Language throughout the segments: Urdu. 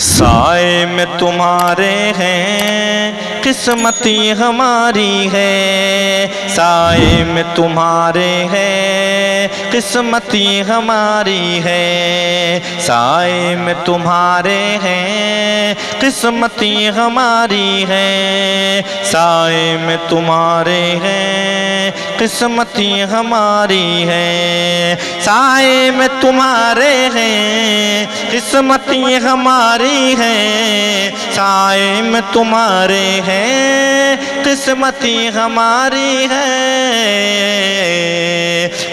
سائے میں تمہارے ہیں قسمتی ہماری ہے، سائے میں تمہارے ہیں قسمتی ہماری ہے، سائے میں تمہارے ہیں قسمتی ہماری ہے، سائے میں تمہارے ہیں قسمتی ہماری ہے، سائے میں تمہارے ہیں قسمتی ہماری ہے، سائے میں تمہارے ہیں قسمتی ہماری ہے،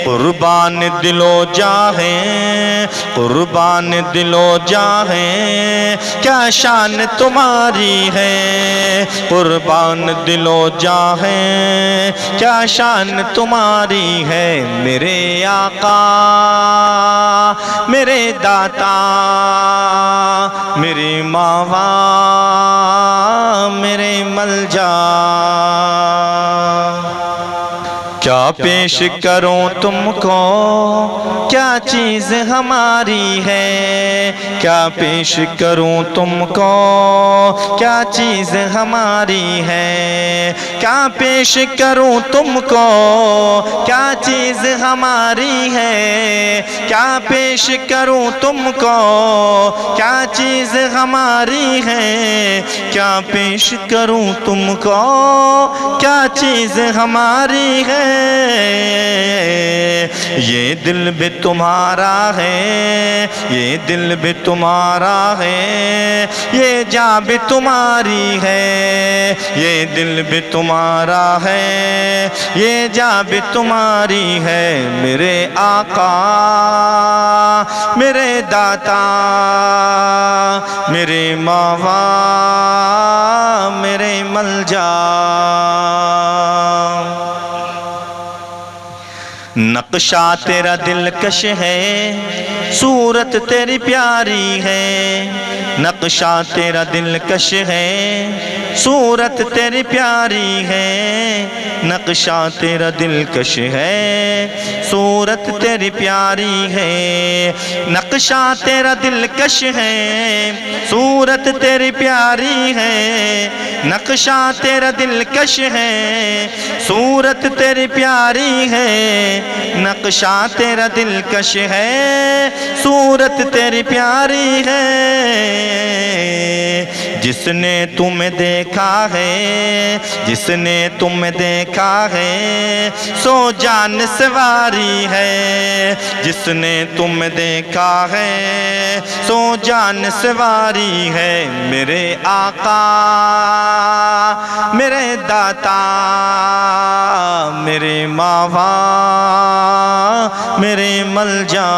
قربان دل و جاں ہیں، قربان دل و جاں ہیں، کیا شان تمہاری ہے، قربان دل و جاں ہیں، کیا شان تمہاری ہے، میرے آقا میرے داتا میری ماوا میرے ملجا، کیا پیش کروں تم کو کیا چیز ہماری ہے، کیا پیش کروں تم کو کیا چیز ہماری ہے، کیا پیش کروں تم کو کیا چیز ہماری ہے، کیا پیش کروں تم کو کیا چیز ہماری ہے، کیا پیش کروں تم کو کیا چیز ہماری ہے، یہ دل بھی تمہارا ہے، یہ دل بھی تمہارا ہے، یہ جاں بھی تمہاری ہے، یہ دل بھی تمہارا ہے، یہ جاں بھی تمہاری ہے، میرے آقا میرے داتا میرے ماوا میرے ملجا، نقشہ تیرا دلکش ہے صورت تیری پیاری ہے، نقشہ تیرا دلکش ہے صورت تیری پیاری ہے، نقشہ تیرا دلکش ہے صورت تیری پیاری ہے، نقشہ تیرا دلکش ہے صورت تیری پیاری ہے، نقشہ تیرا دلکش ہے صورت تیری پیاری ہے، نقشہ تیرا دلکش ہے صورت تیری پیاری ہے، جس نے تمہیں دیکھا ہے جس نے تمہیں دیکھا ہے سو جان سواری ہے، جس نے تمہیں دیکھا ہے سو جان سواری ہے، میرے آقا میرے داتا میرے ماوا میرے ملجا۔